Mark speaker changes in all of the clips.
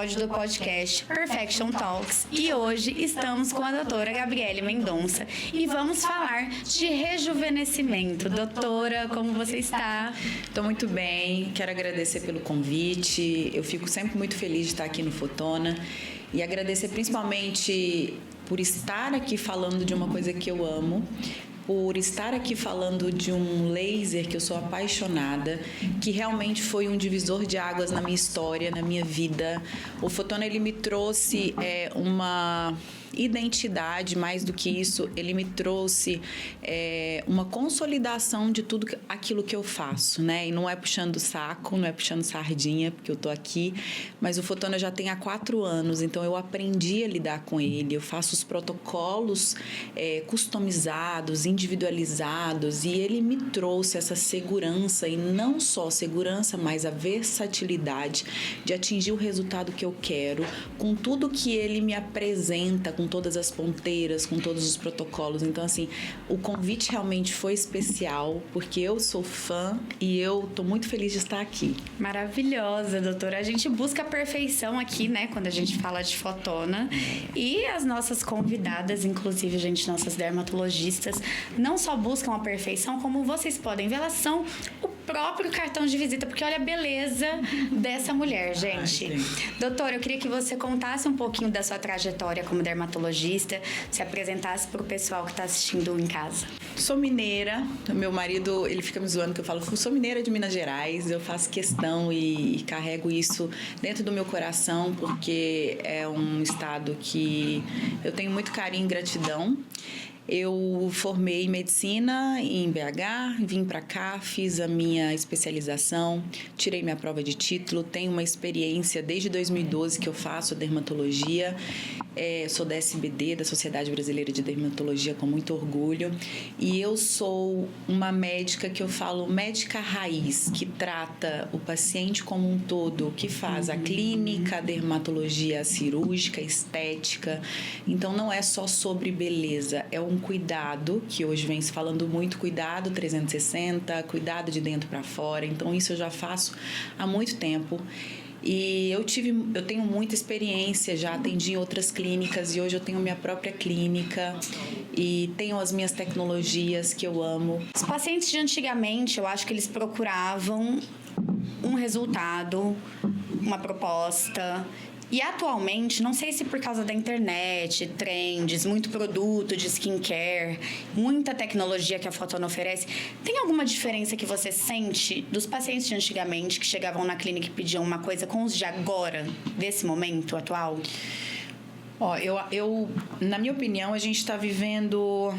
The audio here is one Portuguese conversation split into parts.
Speaker 1: episódio do podcast Perfection Talks e hoje estamos com a doutora Gabriele Mendonça e vamos falar de rejuvenescimento. Doutora, como você está?
Speaker 2: Estou muito bem, quero agradecer pelo convite, eu fico sempre muito feliz de estar aqui no Fotona e agradecer principalmente por estar aqui falando de uma coisa que eu amo, por estar aqui falando de um laser que eu sou apaixonada, que realmente foi um divisor de águas na minha história, na minha vida. O Fotona, ele me trouxe uma identidade, mais do que isso, ele me trouxe uma consolidação de tudo aquilo que eu faço, né? E não é puxando saco, não é puxando sardinha, porque eu tô aqui, mas o Fotona já tem há 4 anos, então eu aprendi a lidar com ele, eu faço os protocolos customizados, individualizados, e ele me trouxe essa segurança, e não só segurança, mas a versatilidade de atingir o resultado que eu quero, com tudo que ele me apresenta, com todas as ponteiras, com todos os protocolos. Então, assim, o convite realmente foi especial, porque eu sou fã e eu tô muito feliz de estar aqui.
Speaker 1: Maravilhosa, doutora. A gente busca a perfeição aqui, né, quando a gente fala de Fotona. E as nossas convidadas, inclusive, gente, nossas dermatologistas, não só buscam a perfeição, como vocês podem ver, elas são o próprio cartão de visita, porque olha a beleza dessa mulher, gente. Doutora, eu queria que você contasse um pouquinho da sua trajetória como dermatologista, se apresentasse para o pessoal que está assistindo em casa.
Speaker 2: Sou mineira, meu marido, ele fica me zoando que eu falo, sou mineira de Minas Gerais, eu faço questão e carrego isso dentro do meu coração, porque é um estado que eu tenho muito carinho e gratidão. Eu formei medicina em BH, vim para cá, fiz a minha especialização, tirei minha prova de título, tenho uma experiência desde 2012 que eu faço dermatologia, sou da SBD, da Sociedade Brasileira de Dermatologia, com muito orgulho, e eu sou uma médica que eu falo médica raiz, que trata o paciente como um todo, que faz a clínica, a dermatologia, a cirúrgica, a estética. Então não é só sobre beleza, é um cuidado, que hoje vem se falando muito, cuidado 360, cuidado de dentro para fora. Então isso eu já faço há muito tempo. E eu tenho muita experiência, já atendi em outras clínicas e hoje eu tenho minha própria clínica e tenho as minhas tecnologias que eu amo.
Speaker 1: Os pacientes de antigamente, eu acho que eles procuravam um resultado, uma proposta. E atualmente, não sei se por causa da internet, trends, muito produto de skincare, muita tecnologia que a Fotona oferece, tem alguma diferença que você sente dos pacientes de antigamente que chegavam na clínica e pediam uma coisa com os de agora, desse momento atual?
Speaker 2: Na minha opinião, a gente está vivendo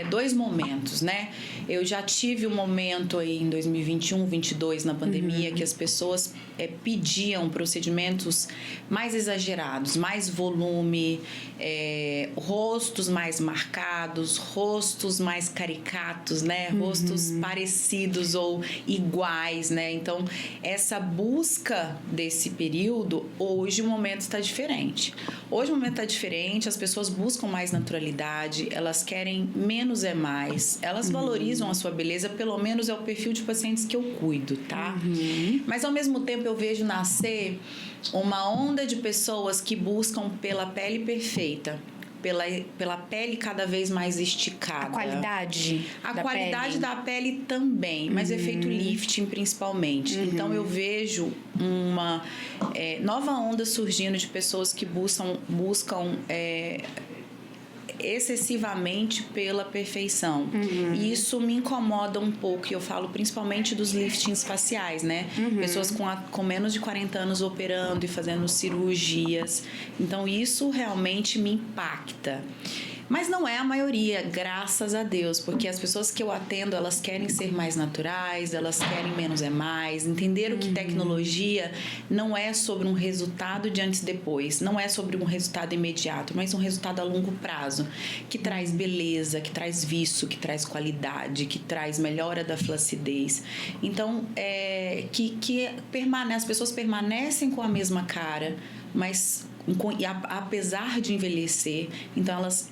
Speaker 2: 2 momentos, né? Eu já tive um momento aí em 2021, 2022, na pandemia, que as pessoas pediam procedimentos mais exagerados, mais volume, rostos mais marcados, rostos mais caricatos, né? Rostos parecidos ou iguais, né? Então, essa busca desse período, hoje o momento está diferente. Hoje o momento está diferente, as pessoas buscam mais naturalidade, elas querem menos é mais, elas valorizam a sua beleza, pelo menos é o perfil de pacientes que eu cuido, tá? Mas ao mesmo tempo eu vejo nascer uma onda de pessoas que buscam pela pele perfeita, pela pele cada vez mais esticada.
Speaker 1: A qualidade
Speaker 2: da pele também, mas efeito lifting principalmente. Então eu vejo uma nova onda surgindo de pessoas que buscam excessivamente pela perfeição. E isso me incomoda um pouco, e eu falo principalmente dos liftings faciais, né? Pessoas com menos de 40 anos operando e fazendo cirurgias. Então isso realmente me impacta. Mas não é a maioria, graças a Deus, porque as pessoas que eu atendo, elas querem ser mais naturais, elas querem menos é mais, entenderam que tecnologia não é sobre um resultado de antes e depois, não é sobre um resultado imediato, mas um resultado a longo prazo, que traz beleza, que traz viço, que traz qualidade, que traz melhora da flacidez. Então, as pessoas permanecem com a mesma cara, mas apesar de envelhecer, então elas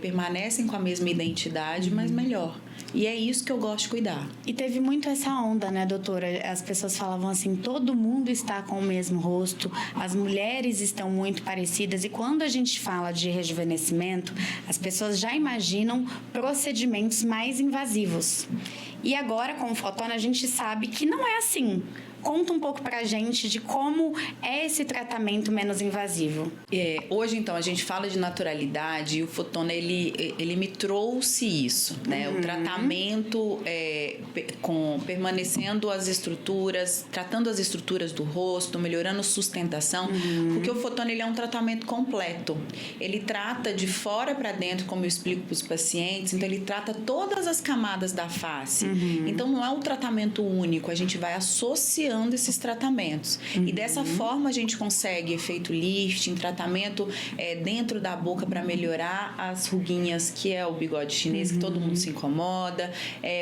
Speaker 2: permanecem com a mesma identidade, mas melhor. E é isso que eu gosto de cuidar.
Speaker 1: E teve muito essa onda, né, doutora? As pessoas falavam assim, todo mundo está com o mesmo rosto, as mulheres estão muito parecidas. E quando a gente fala de rejuvenescimento, as pessoas já imaginam procedimentos mais invasivos. E agora, com o Fotona, a gente sabe que não é assim. Conta um pouco pra gente de como é esse tratamento menos invasivo.
Speaker 2: Hoje, então, a gente fala de naturalidade e o Fotona, ele me trouxe isso, né? O tratamento permanecendo as estruturas, tratando as estruturas do rosto, melhorando a sustentação, porque o Fotona, ele é um tratamento completo. Ele trata de fora para dentro, como eu explico para os pacientes, então ele trata todas as camadas da face. Então, não é um tratamento único, a gente vai associando esses tratamentos. E dessa forma a gente consegue efeito lifting, tratamento dentro da boca para melhorar as ruguinhas, que é o bigode chinês, que todo mundo se incomoda,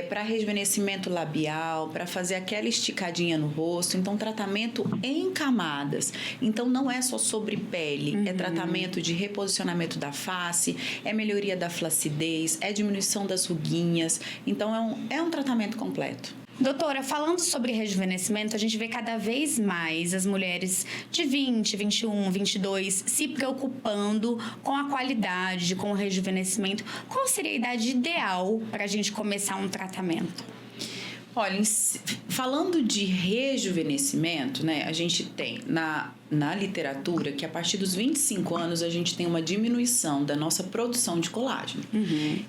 Speaker 2: para rejuvenescimento labial, para fazer aquela esticadinha no rosto. Então, tratamento em camadas. Então, não é só sobre pele, é tratamento de reposicionamento da face, é melhoria da flacidez, é diminuição das ruguinhas. Então, é um tratamento completo.
Speaker 1: Doutora, falando sobre rejuvenescimento, a gente vê cada vez mais as mulheres de 20, 21, 22 se preocupando com a qualidade, com o rejuvenescimento. Qual seria a idade ideal para a gente começar um tratamento?
Speaker 2: Olha, falando de rejuvenescimento, né, a gente tem na literatura que a partir dos 25 anos a gente tem uma diminuição da nossa produção de colágeno.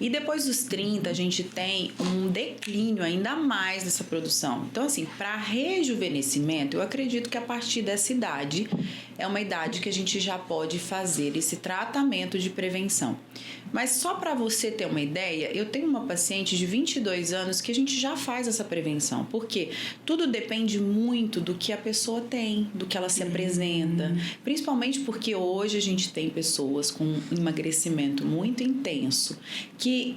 Speaker 2: E depois dos 30 a gente tem um declínio ainda mais dessa produção. Então, assim, para rejuvenescimento, eu acredito que a partir dessa idade é uma idade que a gente já pode fazer esse tratamento de prevenção. Mas só para você ter uma ideia, eu tenho uma paciente de 22 anos que a gente já faz essa prevenção. Porque tudo depende muito do que a pessoa tem, do que ela se apresenta. Principalmente porque hoje a gente tem pessoas com emagrecimento muito intenso que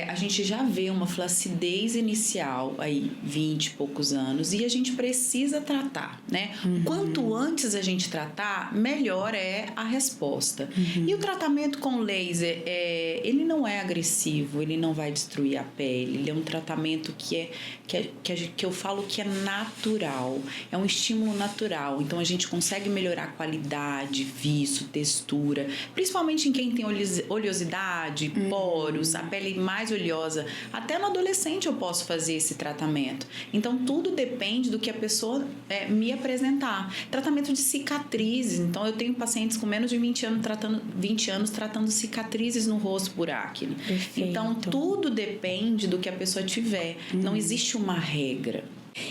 Speaker 2: a gente já vê uma flacidez inicial aí, 20 e poucos anos, e a gente precisa tratar, né? Quanto antes a gente tratar, melhor é a resposta. E o tratamento com laser, ele não é agressivo, ele não vai destruir a pele, ele é um tratamento que eu falo que é natural, é um estímulo natural, então a gente consegue melhorar a qualidade, viço, textura, principalmente em quem tem oleosidade, poros, a pele mais oleosa. Até no adolescente eu posso fazer esse tratamento. Então, tudo depende do que a pessoa me apresentar. Tratamento de cicatrizes. Então, eu tenho pacientes com menos de 20 anos tratando cicatrizes no rosto por acne.
Speaker 1: Perfeito.
Speaker 2: Então, tudo depende do que a pessoa tiver. Não existe uma regra.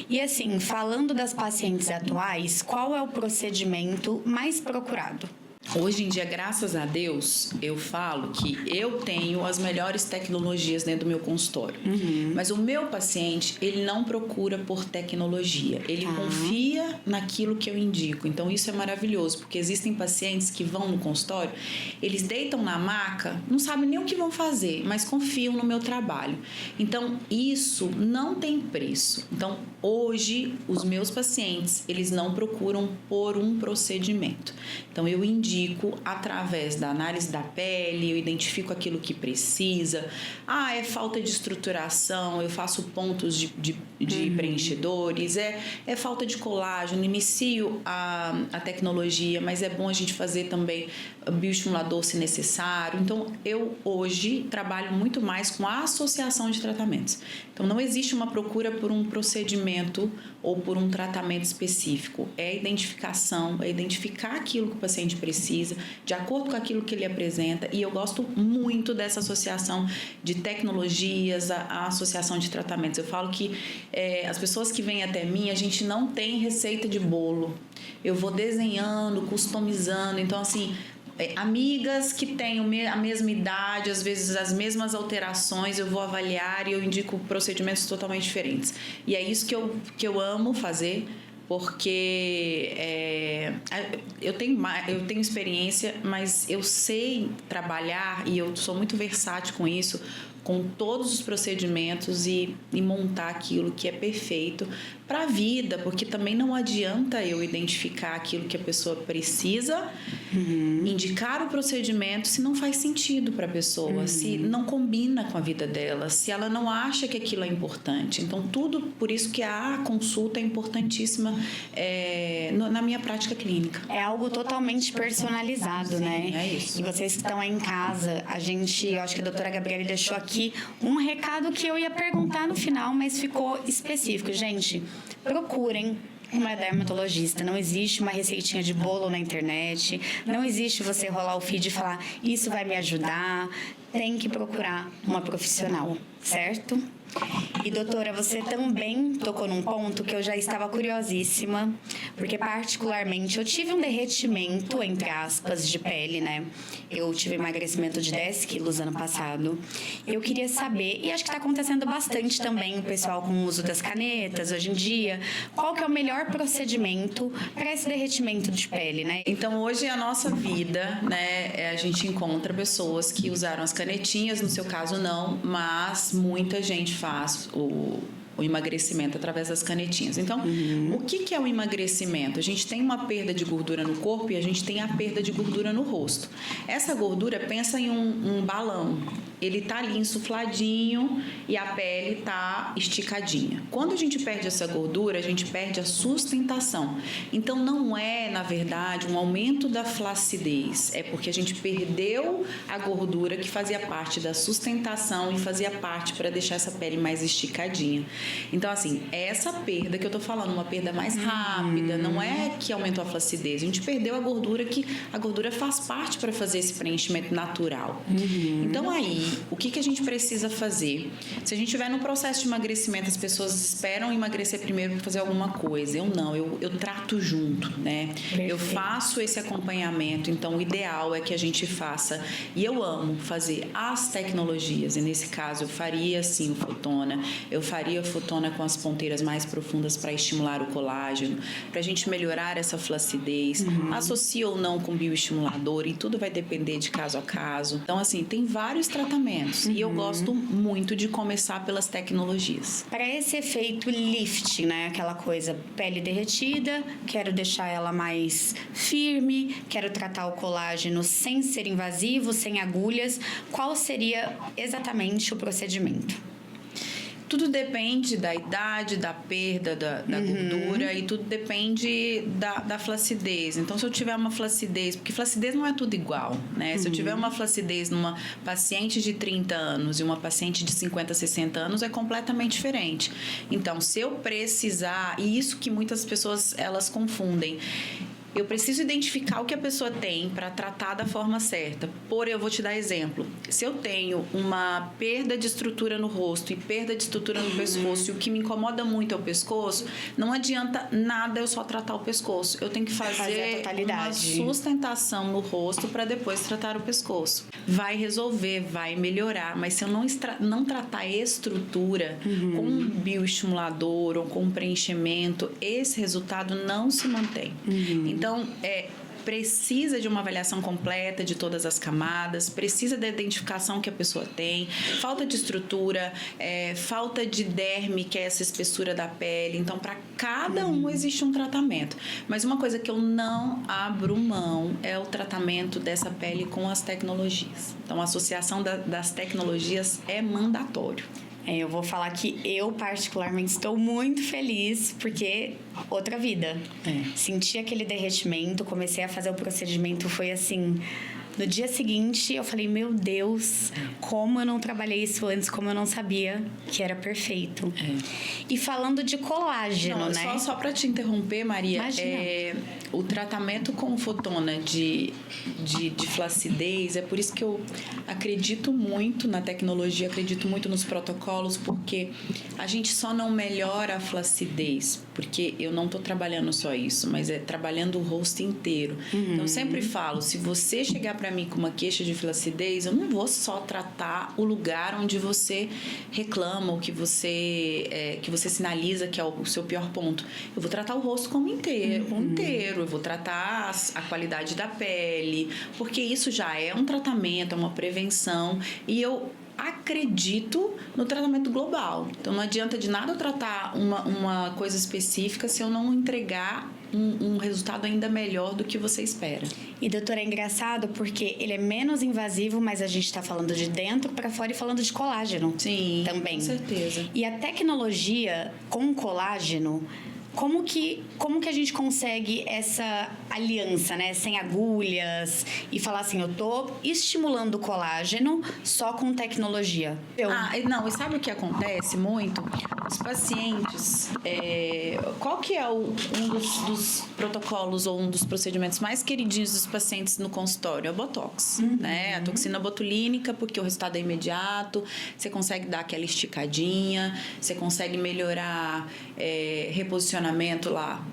Speaker 1: E assim, falando das pacientes atuais, qual é o procedimento mais procurado?
Speaker 2: Hoje em dia, graças a Deus, eu falo que eu tenho as melhores tecnologias dentro do meu consultório. Mas o meu paciente, ele não procura por tecnologia. Ele confia naquilo que eu indico. Então, isso é maravilhoso, porque existem pacientes que vão no consultório, eles deitam na maca, não sabem nem o que vão fazer, mas confiam no meu trabalho. Então, isso não tem preço. Então, hoje, os meus pacientes, eles não procuram por um procedimento. Então, eu indico através da análise da pele, eu identifico aquilo que precisa. É falta de estruturação, eu faço pontos de preenchedores, é falta de colágeno, inicio a tecnologia, mas é bom a gente fazer também bioestimulador se necessário. Então, eu hoje trabalho muito mais com a associação de tratamentos. Então, não existe uma procura por um procedimento ou por um tratamento específico. É a identificação, é identificar aquilo que o paciente precisa, de acordo com aquilo que ele apresenta. E eu gosto muito dessa associação de tecnologias, a associação de tratamentos. Eu falo que as pessoas que vêm até mim, a gente não tem receita de bolo. Eu vou desenhando, customizando. Então, assim, amigas que têm a mesma idade, às vezes as mesmas alterações, eu vou avaliar e eu indico procedimentos totalmente diferentes. E é isso que eu amo fazer, porque eu tenho experiência, mas eu sei trabalhar e eu sou muito versátil com isso, com todos os procedimentos e montar aquilo que é perfeito para a vida, porque também não adianta eu identificar aquilo que a pessoa precisa indicar o procedimento se não faz sentido para a pessoa, se não combina com a vida dela, se ela não acha que aquilo é importante. Então, tudo, por isso que a consulta é importantíssima na minha prática clínica.
Speaker 1: É algo totalmente personalizado, né?
Speaker 2: É isso.
Speaker 1: E vocês que estão aí em casa, eu acho que a doutora Gabriele deixou aqui um recado que eu ia perguntar no final, mas ficou específico. Gente, procurem uma dermatologista. Não existe uma receitinha de bolo na internet. Não existe você rolar o feed e falar, isso vai me ajudar. Tem que procurar uma profissional, certo? E, doutora, você também tocou num ponto que eu já estava curiosíssima, porque, particularmente, eu tive um derretimento, entre aspas, de pele, né? Eu tive emagrecimento de 10 quilos ano passado. Eu queria saber, e acho que está acontecendo bastante também, o pessoal com o uso das canetas, hoje em dia, qual que é o melhor procedimento para esse derretimento de pele, né?
Speaker 2: Então, hoje, a nossa vida, né, a gente encontra pessoas que usaram as canetinhas, no seu caso não, mas muita gente faz o emagrecimento através das canetinhas. Então, o que é o emagrecimento? A gente tem uma perda de gordura no corpo e a gente tem a perda de gordura no rosto. Essa gordura, pensa em um balão. Ele tá ali insufladinho e a pele tá esticadinha. Quando a gente perde essa gordura, a gente perde a sustentação. Então, não é, na verdade, um aumento da flacidez. É porque a gente perdeu a gordura que fazia parte da sustentação e fazia parte para deixar essa pele mais esticadinha. Então, assim, é essa perda que eu tô falando, uma perda mais rápida, não é que aumentou a flacidez. A gente perdeu a gordura, que a gordura faz parte para fazer esse preenchimento natural. Então, aí, o que a gente precisa fazer? Se a gente estiver no processo de emagrecimento, as pessoas esperam emagrecer primeiro para fazer alguma coisa. Eu não, eu trato junto, né? Perfeito. Eu faço esse acompanhamento, então o ideal é que a gente faça, e eu amo fazer as tecnologias, e nesse caso eu faria sim o Fotona, eu faria o Fotona com as ponteiras mais profundas para estimular o colágeno, para a gente melhorar essa flacidez, associa ou não com bioestimulador, e tudo vai depender de caso a caso. Então, assim, tem vários tratamentos. E eu gosto muito de começar pelas tecnologias.
Speaker 1: Para esse efeito lift, né? Aquela coisa, pele derretida, quero deixar ela mais firme, quero tratar o colágeno sem ser invasivo, sem agulhas. Qual seria exatamente o procedimento?
Speaker 2: Tudo depende da idade, da perda da gordura, e tudo depende da flacidez. Então, se eu tiver uma flacidez, porque flacidez não é tudo igual, né? Se eu tiver uma flacidez numa paciente de 30 anos e uma paciente de 50, 60 anos, é completamente diferente. Então, se eu precisar, e isso que muitas pessoas elas confundem, eu preciso identificar o que a pessoa tem para tratar da forma certa. Eu vou te dar exemplo. Se eu tenho uma perda de estrutura no rosto e perda de estrutura no pescoço, e o que me incomoda muito é o pescoço, não adianta nada eu só tratar o pescoço. Eu tenho que fazer uma sustentação no rosto para depois tratar o pescoço. Vai resolver, vai melhorar, mas se eu não tratar a estrutura com um bioestimulador ou com um preenchimento, esse resultado não se mantém. Então, precisa de uma avaliação completa de todas as camadas, precisa da identificação que a pessoa tem, falta de estrutura, falta de derme, que é essa espessura da pele. Então, para cada um existe um tratamento. Mas uma coisa que eu não abro mão é o tratamento dessa pele com as tecnologias. Então, a associação das tecnologias é mandatório.
Speaker 1: Eu vou falar que eu, particularmente, estou muito feliz, porque outra vida. Senti aquele derretimento, comecei a fazer o procedimento, foi assim... No dia seguinte, eu falei, meu Deus, como eu não trabalhei isso antes, como eu não sabia que era perfeito. E falando de colágeno, né?
Speaker 2: Só para te interromper, Maria, o tratamento com Fotona de flacidez, é por isso que eu acredito muito na tecnologia, acredito muito nos protocolos, porque a gente só não melhora a flacidez, porque eu não estou trabalhando só isso, mas trabalhando o rosto inteiro. Então, eu sempre falo, se você chegar para mim com uma queixa de flacidez, eu não vou só tratar o lugar onde você reclama, ou que você sinaliza que é o seu pior ponto. Eu vou tratar o rosto como inteiro. Eu vou tratar a qualidade da pele, porque isso já é um tratamento, é uma prevenção. E eu acredito no tratamento global. Então, não adianta de nada eu tratar uma coisa específica se eu não entregar um resultado ainda melhor do que você espera.
Speaker 1: E, doutora, é engraçado porque ele é menos invasivo, mas a gente está falando de dentro para fora e falando de colágeno.
Speaker 2: Sim,
Speaker 1: também.
Speaker 2: Com certeza.
Speaker 1: E a tecnologia com colágeno, como que a gente consegue essa aliança, né? Sem agulhas e falar assim, eu tô estimulando o colágeno só com tecnologia.
Speaker 2: Não, e sabe o que acontece muito? Os pacientes, qual que é um dos protocolos ou um dos procedimentos mais queridinhos dos pacientes no consultório? É o Botox, né? A toxina botulínica, porque o resultado é imediato, você consegue dar aquela esticadinha, você consegue melhorar reposicionamento lá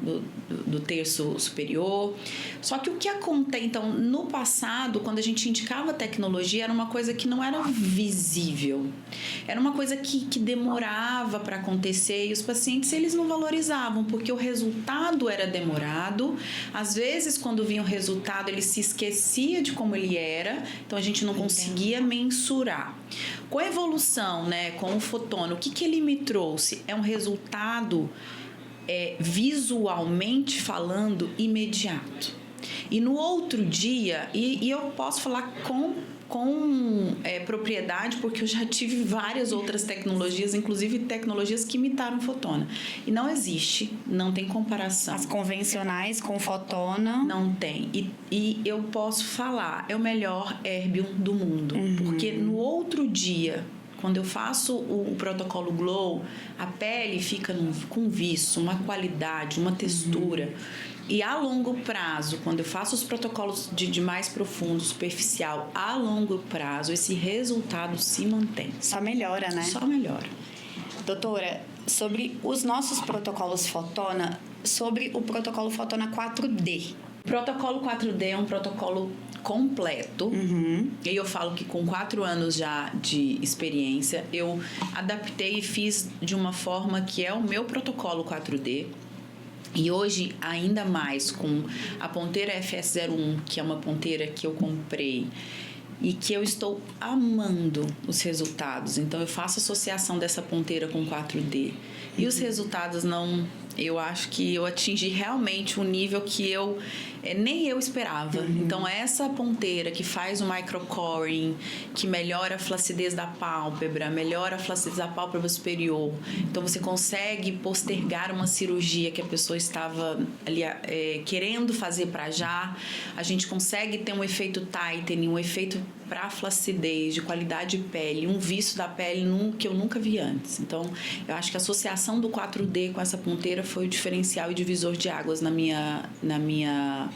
Speaker 2: do terço superior. Só que o que acontece, então, no passado, quando a gente indicava tecnologia, era uma coisa que não era visível. Era uma coisa que demorava para acontecer e os pacientes, eles não valorizavam, porque o resultado era demorado. Às vezes, quando vinha o resultado, ele se esquecia de como ele era, então a gente não conseguia mensurar. Com a evolução, né, com o Fotona, o que ele me trouxe? É um resultado visualmente falando imediato. E no outro dia, e eu posso falar com propriedade, porque eu já tive várias outras tecnologias, inclusive tecnologias que imitaram o Fotona. E não existe, não tem comparação.
Speaker 1: As convencionais com Fotona...
Speaker 2: Não tem. E eu posso falar, é o melhor Erbium do mundo. Porque no outro dia, quando eu faço o protocolo Glow, a pele fica com viço, uma qualidade, uma textura. E a longo prazo, quando eu faço os protocolos de mais profundo, superficial, a longo prazo, esse resultado se mantém.
Speaker 1: Só melhora, né?
Speaker 2: Só melhora.
Speaker 1: Doutora, sobre os nossos protocolos Fotona, sobre o protocolo Fotona 4D.
Speaker 2: O protocolo 4D é um protocolo completo. E eu falo que com 4 anos já de experiência, eu adaptei e fiz de uma forma que é o meu protocolo 4D. E hoje, ainda mais com a ponteira FS01, que é uma ponteira que eu comprei e que eu estou amando os resultados. Então, eu faço associação dessa ponteira com 4D. E os resultados não... Eu acho que eu atingi realmente um nível que nem eu esperava. Então, essa ponteira que faz o microcoring, que melhora a flacidez da pálpebra, melhora a flacidez da pálpebra superior. Então, você consegue postergar uma cirurgia que a pessoa estava ali querendo fazer para já. A gente consegue ter um efeito tightening, um efeito para flacidez, de qualidade de pele, um viço da pele que eu nunca vi antes. Então, eu acho que a associação do 4D com essa ponteira foi o diferencial e divisor de águas na minha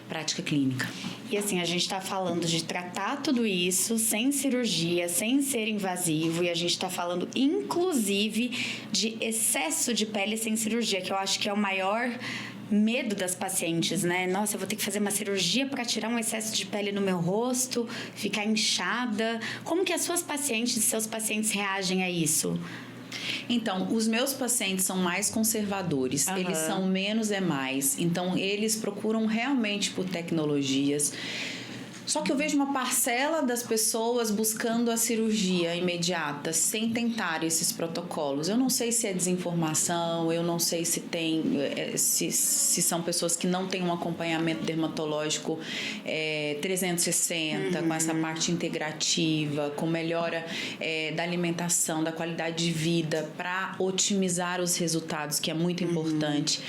Speaker 2: prática clínica.
Speaker 1: E assim, a gente está falando de tratar tudo isso sem cirurgia, sem ser invasivo, e a gente está falando, inclusive, de excesso de pele sem cirurgia, que eu acho que é o maior medo das pacientes, né? Nossa, eu vou ter que fazer uma cirurgia para tirar um excesso de pele no meu rosto, ficar inchada. Como que as suas pacientes e seus pacientes reagem a isso?
Speaker 2: Então, os meus pacientes são mais conservadores, eles são menos é mais. Então, eles procuram realmente por tecnologias. Só que eu vejo uma parcela das pessoas buscando a cirurgia imediata, sem tentar esses protocolos. Eu não sei se é desinformação, eu não sei se se são pessoas que não têm um acompanhamento dermatológico 360, com essa parte integrativa, com melhora da alimentação, da qualidade de vida, para otimizar os resultados, que é muito importante.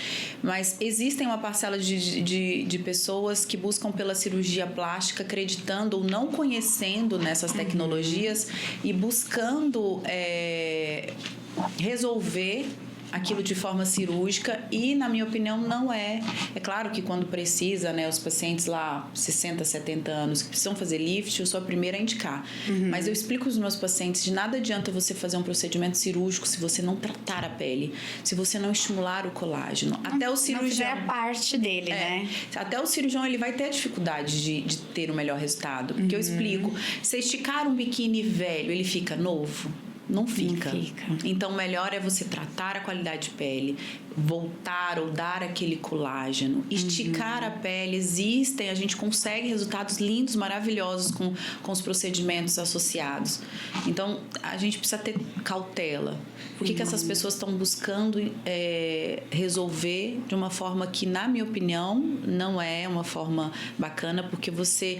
Speaker 2: Mas existem uma parcela de pessoas que buscam pela cirurgia plástica, acreditando ou não conhecendo nessas tecnologias e buscando resolver aquilo de forma cirúrgica e, na minha opinião, não é. É claro que quando precisa, né, os pacientes lá, 60, 70 anos, que precisam fazer lift, eu sou a primeira a indicar. Mas eu explico aos meus pacientes, de nada adianta você fazer um procedimento cirúrgico se você não tratar a pele, se você não estimular o colágeno. Até o cirurgião...
Speaker 1: Não fizer a parte dele, né?
Speaker 2: Até o cirurgião, ele vai ter a dificuldade de ter o melhor resultado. Porque eu explico, se esticar um biquíni velho, ele fica novo? não fica.
Speaker 1: Não fica.
Speaker 2: Então, melhor é você tratar a qualidade de pele, voltar ou dar aquele colágeno, esticar a pele. A gente consegue resultados lindos, maravilhosos com os procedimentos associados. Então, a gente precisa ter cautela. Por que essas pessoas estão buscando resolver de uma forma que, na minha opinião, não é uma forma bacana, porque você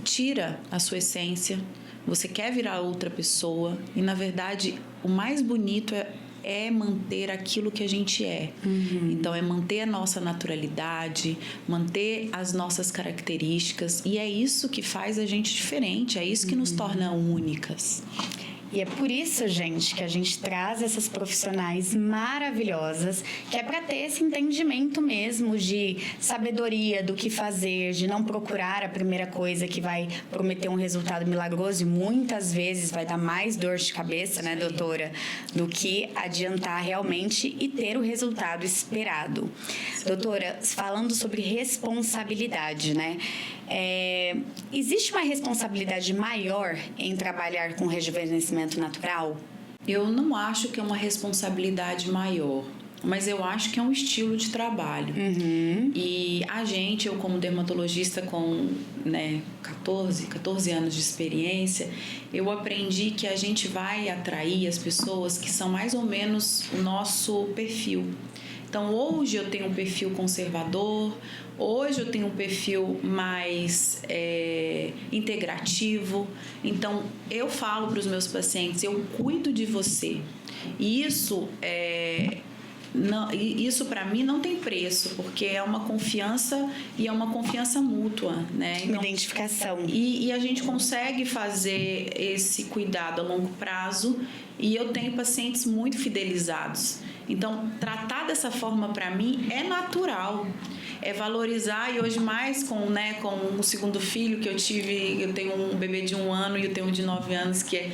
Speaker 2: tira a sua essência, você quer virar outra pessoa e, na verdade, o mais bonito é manter aquilo que a gente é. Então, é manter a nossa naturalidade, manter as nossas características, e é isso que faz a gente diferente, é isso que nos torna únicas.
Speaker 1: E é por isso, gente, que a gente traz essas profissionais maravilhosas, que é para ter esse entendimento mesmo de sabedoria do que fazer, de não procurar a primeira coisa que vai prometer um resultado milagroso e muitas vezes vai dar mais dor de cabeça, né, doutora, do que adiantar realmente e ter o resultado esperado. Doutora, falando sobre responsabilidade, né? Existe uma responsabilidade maior em trabalhar com rejuvenescimento natural?
Speaker 2: Eu não acho que é uma responsabilidade maior, mas eu acho que é um estilo de trabalho. E eu como dermatologista com 14 anos de experiência, eu aprendi que a gente vai atrair as pessoas que são mais ou menos o nosso perfil. Então, hoje eu tenho um perfil conservador, hoje eu tenho um perfil mais integrativo. Então, eu falo para os meus pacientes, eu cuido de você. E isso para mim não tem preço, porque é uma confiança e é uma confiança mútua, né?
Speaker 1: Então, uma identificação.
Speaker 2: E a gente consegue fazer esse cuidado a longo prazo, e eu tenho pacientes muito fidelizados. Então, tratar dessa forma para mim é natural. É valorizar, e hoje mais com o segundo filho que eu tive, eu tenho um bebê de 1 ano e eu tenho um de 9 anos que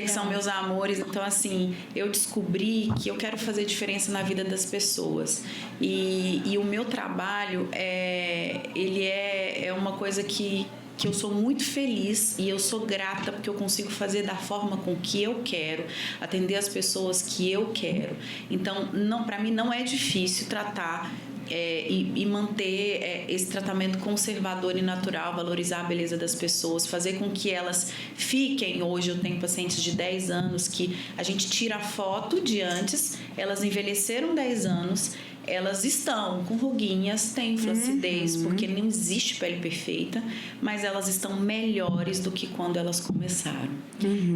Speaker 2: são meus amores. Então, assim, eu descobri que eu quero fazer diferença na vida das pessoas. E o meu trabalho ele é uma coisa que eu sou muito feliz e eu sou grata porque eu consigo fazer da forma com que eu quero, atender as pessoas que eu quero. Então, para mim não é difícil tratar e manter esse tratamento conservador e natural, valorizar a beleza das pessoas, fazer com que elas fiquem. Hoje eu tenho pacientes de 10 anos que a gente tira a foto de antes, elas envelheceram 10 anos, elas estão com ruguinhas, têm flacidez, porque não existe pele perfeita, mas elas estão melhores do que quando elas começaram.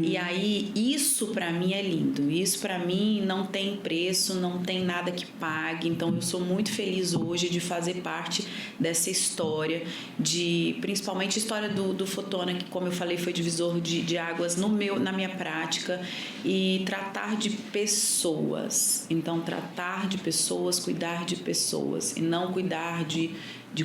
Speaker 2: E aí, isso para mim é lindo. Isso para mim não tem preço, não tem nada que pague. Então, eu sou muito feliz hoje de fazer parte dessa história, principalmente a história do Fotona, que, como eu falei, foi divisor de águas na minha prática, e tratar de pessoas. Então, tratar de pessoas, cuidar de pessoas, e não cuidar de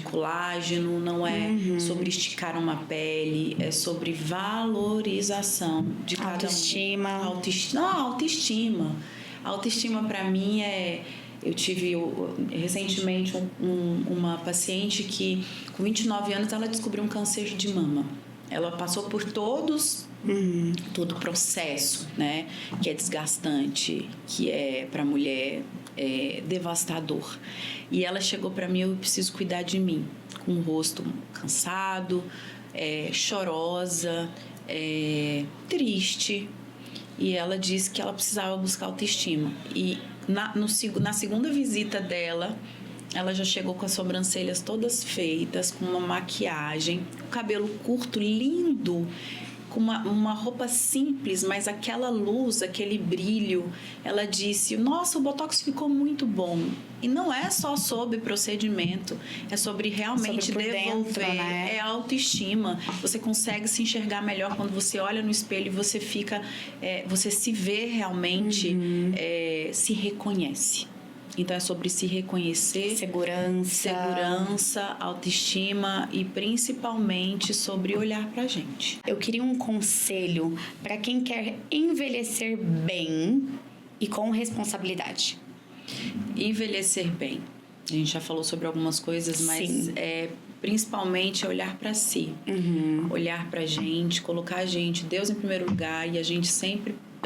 Speaker 2: colágeno, não é sobre esticar uma pele, é sobre valorização de cada
Speaker 1: autoestima.
Speaker 2: Autoestima. Autoestima para mim eu tive recentemente uma paciente que com 29 anos ela descobriu um câncer de mama. Ela passou por todo o processo, né, que é desgastante, que é para a mulher devastador. E ela chegou para mim, eu preciso cuidar de mim, com o rosto cansado, chorosa, triste. E ela disse que ela precisava buscar autoestima. E na segunda visita dela, ela já chegou com as sobrancelhas todas feitas, com uma maquiagem, o cabelo curto, lindo, com uma roupa simples, mas aquela luz, aquele brilho. Ela disse, nossa, o Botox ficou muito bom. E não é só sobre procedimento, é sobre realmente devolver, né? É autoestima. Você consegue se enxergar melhor quando você olha no espelho e você fica, você se vê realmente, se reconhece. Então, é sobre se reconhecer, segurança, autoestima e principalmente sobre olhar pra gente.
Speaker 1: Eu queria um conselho para quem quer envelhecer bem e com responsabilidade.
Speaker 2: Envelhecer bem. A gente já falou sobre algumas coisas, mas principalmente olhar para si. Olhar pra gente, colocar Deus em primeiro lugar, e a gente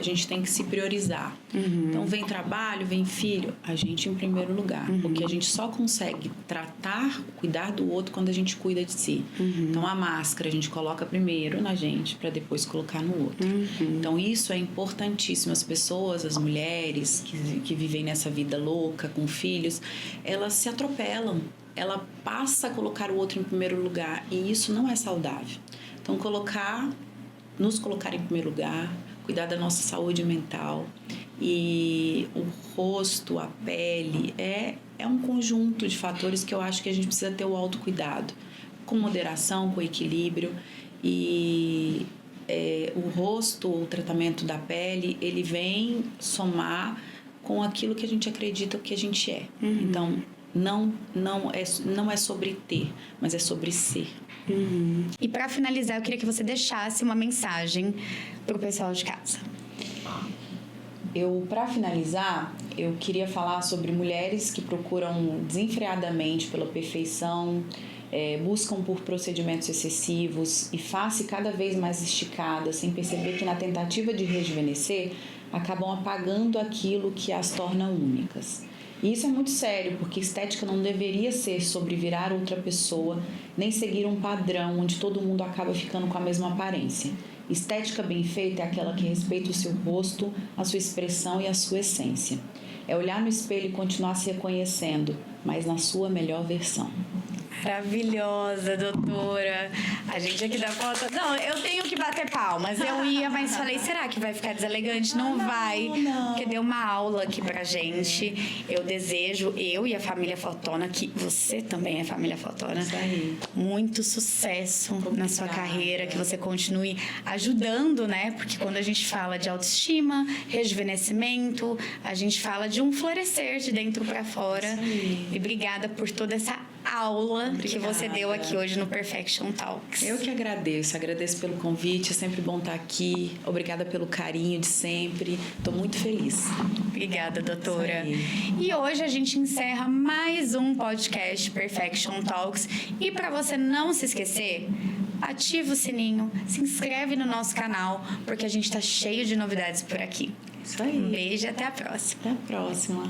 Speaker 2: a gente tem que se priorizar. Então, vem trabalho, vem filho, a gente em primeiro lugar. Porque a gente só consegue tratar, cuidar do outro quando a gente cuida de si. Então, a máscara a gente coloca primeiro na gente para depois colocar no outro. Então, isso é importantíssimo. As pessoas, as mulheres que vivem nessa vida louca, com filhos, elas se atropelam. Ela passa a colocar o outro em primeiro lugar e isso não é saudável. Então, nos colocar em primeiro lugar, cuidar da nossa saúde mental e o rosto, a pele, é um conjunto de fatores que eu acho que a gente precisa ter o autocuidado, com moderação, com equilíbrio. E o rosto, o tratamento da pele, ele vem somar com aquilo que a gente acredita que a gente é. Então, não é sobre ter, mas é sobre ser.
Speaker 1: E para finalizar, eu queria que você deixasse uma mensagem para o pessoal de casa.
Speaker 2: Para finalizar, eu queria falar sobre mulheres que procuram desenfreadamente pela perfeição, buscam por procedimentos excessivos e face cada vez mais esticada, sem perceber que na tentativa de rejuvenescer, acabam apagando aquilo que as torna únicas. E isso é muito sério, porque estética não deveria ser sobre virar outra pessoa, nem seguir um padrão onde todo mundo acaba ficando com a mesma aparência. Estética bem feita é aquela que respeita o seu rosto, a sua expressão e a sua essência. É olhar no espelho e continuar se reconhecendo, mas na sua melhor versão.
Speaker 1: Maravilhosa, doutora. A gente aqui da foto... Não, eu tenho que bater palmas. Eu ia, mas falei, será que vai ficar deselegante? Não vai. Porque deu uma aula aqui pra gente. Eu desejo, eu e a família Fotona, que você também é família Fotona,
Speaker 2: isso aí,
Speaker 1: muito sucesso na sua carreira, que você continue ajudando, né? Porque quando a gente fala de autoestima, rejuvenescimento, a gente fala de um florescer de dentro pra fora. E obrigada por toda essa aula que você deu aqui hoje no Perfection Talks.
Speaker 2: Eu que agradeço pelo convite, é sempre bom estar aqui. Obrigada pelo carinho de sempre. Estou muito feliz.
Speaker 1: Obrigada, doutora. E hoje a gente encerra mais um podcast Perfection Talks. E para você não se esquecer, ativa o sininho, se inscreve no nosso canal, porque a gente está cheio de novidades por aqui.
Speaker 2: Isso aí.
Speaker 1: Um beijo e até a próxima.
Speaker 2: Até a próxima.